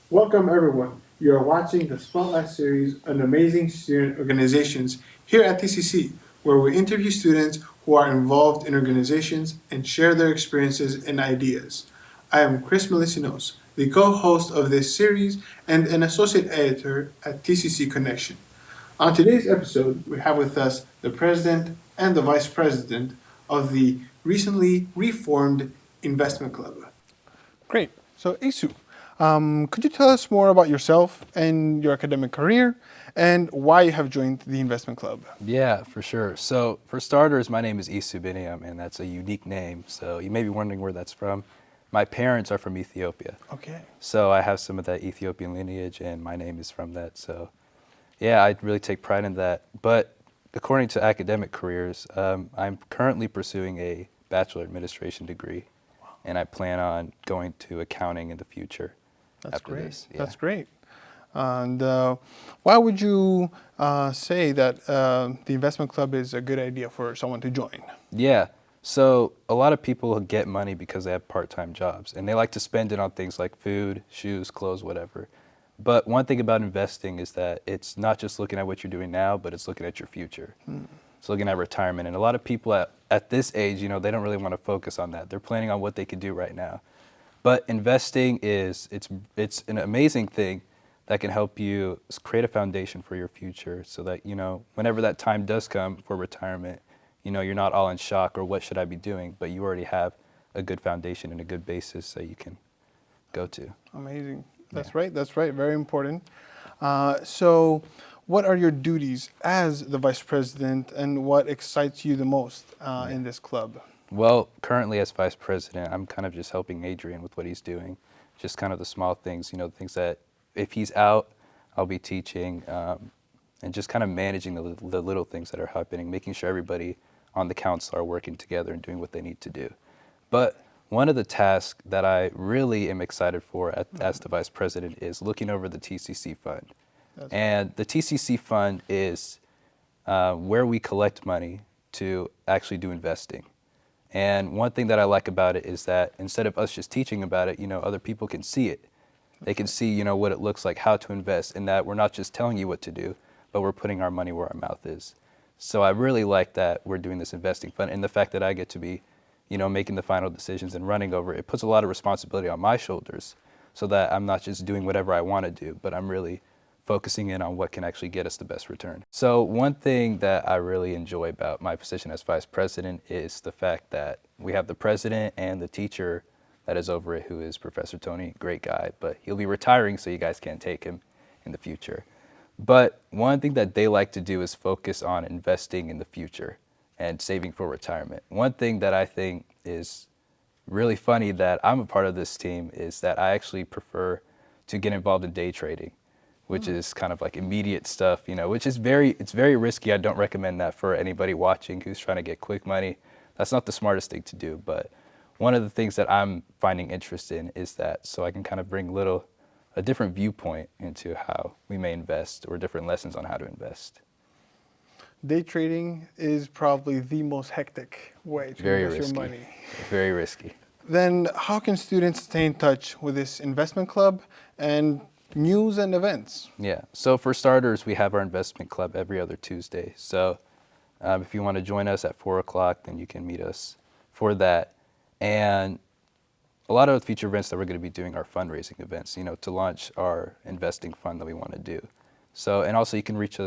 Welcome, everyone. You are watching the Spotlight series on amazing student organizations here at TCC, where we interview students who are involved in organizations and share their experiences and ideas. I am Chris Melisinos, the co host of this series and an associate editor at TCC Connection. On today's episode, we have with us the president and the vice president of the recently reformed Investment Club. Great. So, Isu, could you tell us more about yourself and your academic career and why you have joined the investment club? Yeah, for sure. So for starters, my name is Isu Biniam, and that's a unique name. So you may be wondering where that's from. My parents are from Ethiopia. Okay. So I have some of that Ethiopian lineage, and my name is from that. So yeah, I really take pride in that. But according to academic careers, I'm currently pursuing a bachelor administration degree, and I plan on going to accounting in the future. That's after great. this. Yeah. That's great. And why would you say that the investment club is a good idea for someone to join? Yeah. So a lot of people get money because they have part-time jobs and they like to spend it on things like food, shoes, clothes, whatever. But one thing about investing is that it's not just looking at what you're doing now, but it's looking at your future. It's looking at retirement. And a lot of people at this age, they don't really want to focus on that. They're planning on what they could do right now. But investing it's an amazing thing that can help you create a foundation for your future so that, whenever that time does come for retirement, you're not all in shock or what should I be doing, but you already have a good foundation and a good basis that you can go to. Amazing. That's Yeah. right. That's right. Very important. So, what are your duties as the vice president, and what excites you the most in this club? Well, currently as vice president, I'm kind of just helping Adrian with what he's doing. Just kind of the small things, things that if he's out, I'll be teaching, and just kind of managing the little things that are happening, making sure everybody on the council are working together and doing what they need to do. But one of the tasks that I really am excited for as the vice president is looking over the TCC fund. That's And the TCC fund is where we collect money to actually do investing. And one thing that I like about it is that instead of us just teaching about it, other people can see it. They can see, what it looks like, how to invest, and that we're not just telling you what to do, but we're putting our money where our mouth is. So I really like that we're doing this investing fund, and the fact that I get to be, making the final decisions and running over it. It puts a lot of responsibility on my shoulders so that I'm not just doing whatever I want to do, but I'm really focusing in on what can actually get us the best return. So one thing that I really enjoy about my position as vice president is the fact that we have the president and the teacher that is over it, who is Professor Tony, great guy, but he'll be retiring, so you guys can't take him in the future. But one thing that they like to do is focus on investing in the future and saving for retirement. One thing that I think is really funny that I'm a part of this team is that I actually prefer to get involved in day trading, which is kind of like immediate stuff, which is it's very risky. I don't recommend that for anybody watching who's trying to get quick money. That's not the smartest thing to do, but one of the things that I'm finding interest in is that so I can kind of bring a different viewpoint into how we may invest or different lessons on how to invest. Day trading is probably the most hectic way to Very invest risky. your money. Very risky. Then, how can students stay in touch with this investment club and news and events? Yeah. So for starters, we have our investment club every other Tuesday. So if you want to join us at 4 o'clock, then you can meet us for that. And a lot of the future events that we're going to be doing are fundraising events, to launch our investing fund that we want to do. So, and also you can reach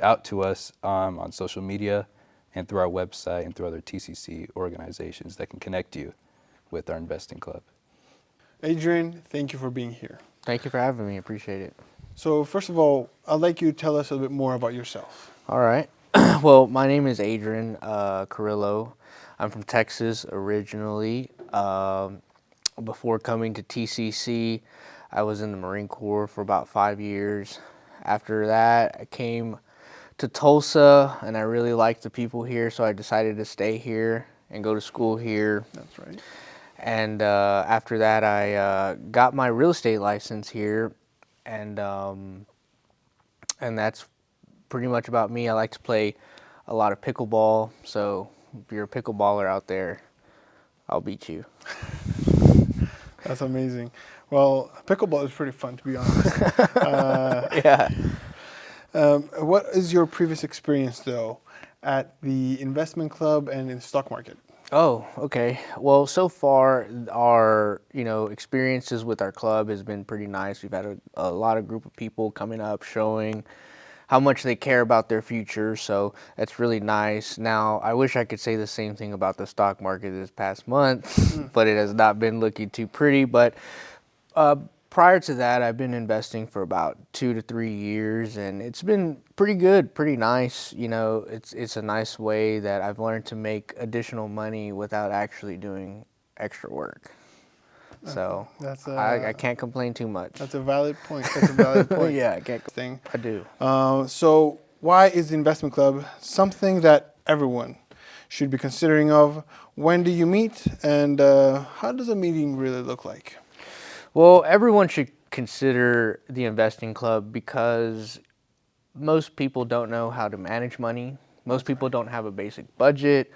out to us on social media and through our website and through other TCC organizations that can connect you with our investing club. Adrian, thank you for being here. Thank you for having me. Appreciate it. So, first of all, I'd like you to tell us a bit more about yourself. All right. Well, my name is Adrian Carrillo. I'm from Texas originally. Before coming to TCC, I was in the Marine Corps for about 5 years. After that, I came to Tulsa, and I really liked the people here, so I decided to stay here and go to school here. That's right. And after that, I got my real estate license here, and that's pretty much about me. I like to play a lot of pickleball, so if you're a pickleballer out there, I'll beat you. That's amazing. Well, pickleball is pretty fun, to be honest. Yeah. What is your previous experience, though, at the investment club and in the stock market? Oh, okay. Well, so far our, experiences with our club has been pretty nice. We've had a lot of group of people coming up showing how much they care about their future, so that's really nice. Now, I wish I could say the same thing about the stock market this past month, but it has not been looking too pretty. But uh, prior to that, I've been investing for about 2 to 3 years, and it's been pretty good, pretty nice. It's a nice way that I've learned to make additional money without actually doing extra work. So That's I can't complain too much. that's a valid point. That's a valid point. Yeah, I can't. Thing. I do. So, why is the investment club something that everyone should be considering of? When do you meet, and how does a meeting really look like? Well, everyone should consider the investing club because most people don't know how to manage money. Most people don't have a basic budget.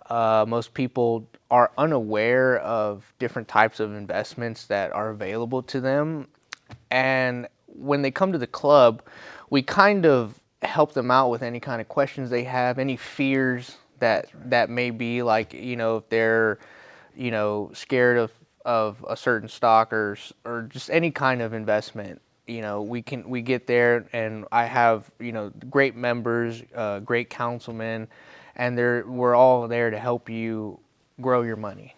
Most people are unaware of different types of investments that are available to them. And when they come to the club, we kind of help them out with any kind of questions they have, any fears that may be, like, if they're, scared of a certain stock or just any kind of investment. We get there, and I have, great members, great councilmen, and we're all there to help you grow your money.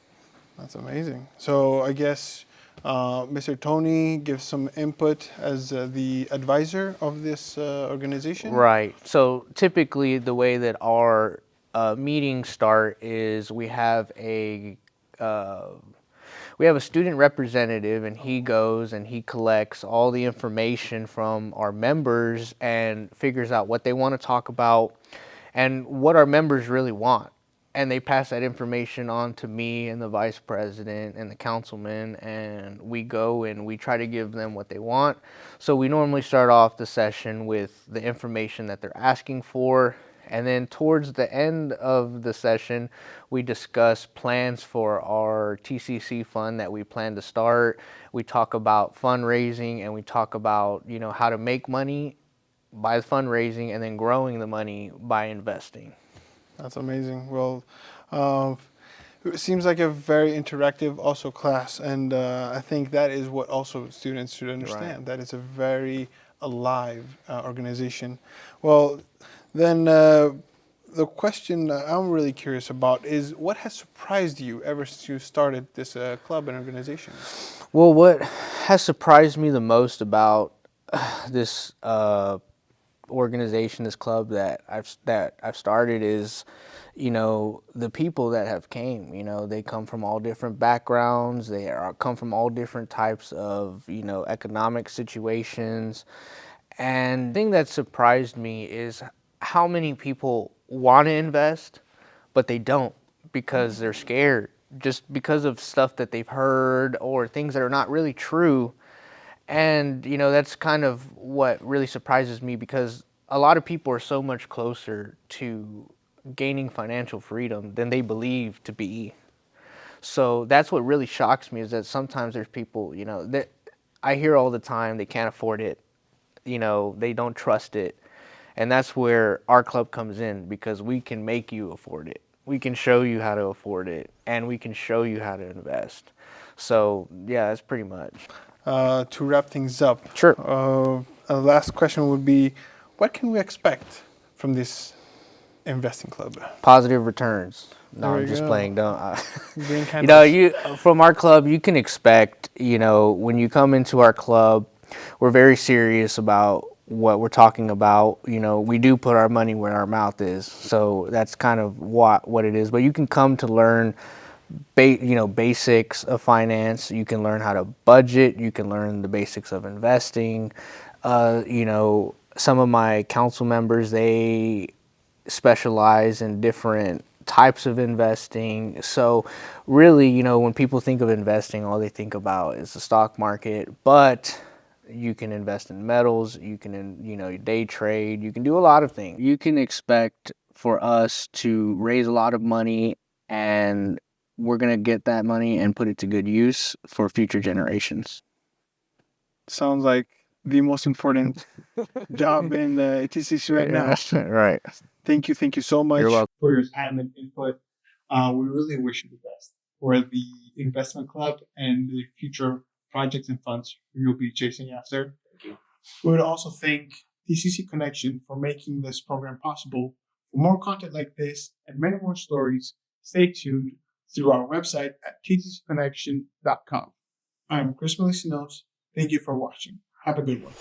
That's amazing. So, I guess Mr. Tony gives some input as the advisor of this organization. Right. So typically, the way that our meetings start is uh, we have a student representative, and he goes and he collects all the information from our members and figures out what they want to talk about and what our members really want. And they pass that information on to me and the vice president and the councilman, and we go and we try to give them what they want. So we normally start off the session with the information that they're asking for, and then towards the end of the session, we discuss plans for our TCC fund that we plan to start. We talk about fundraising, and we talk about, how to make money by fundraising and then growing the money by investing. That's amazing. Well, uh, it seems like a very interactive also class, and I think that is what also students should understand. Right. That it's a very alive organization. Well, then the question that I'm really curious about is what has surprised you ever since you started this club and organization? Well, what has surprised me the most about this organization, this club that I've started is, the people that have came. They come from all different backgrounds. Come from all different types of, economic situations. And the thing that surprised me is how many people want to invest, but they don't because they're scared, just because of stuff that they've heard or things that are not really true. And, that's kind of what really surprises me because a lot of people are so much closer to gaining financial freedom than they believe to be. So that's what really shocks me is that sometimes there's people, that I hear all the time they can't afford it, they don't trust it. And that's where our club comes in because we can make you afford it. We can show you how to afford it, and we can show you how to invest. So, yeah, that's pretty much. To wrap things up, Sure. a last question would be, what can we expect from this investing club? Positive returns. No, There I'm we just go. playing. Don't. Green candles. From our club, you can expect. When you come into our club, we're very serious about what we're talking about. We do put our money where our mouth is. So that's kind of what it is. But you can come to learn basics of finance. You can learn how to budget. You can learn the basics of investing. Some of my council members, they specialize in different types of investing. So really, when people think of investing, all they think about is the stock market. But you can invest in metals. You can, day trade. You can do a lot of things. You can expect for us to raise a lot of money and we're going to get that money and put it to good use for future generations. Sounds like the most important job in the TCC right now. Right. Thank you so much You're welcome. for your time and input. We really wish you the best for the investment club and the future projects and funds you'll be chasing after. Thank you. We would also thank TCC Connection for making this program possible. For more content like this and many more stories, stay tuned through our website at tccconnection.com. I'm Chris Melisinos. Thank you for watching. Have a good one.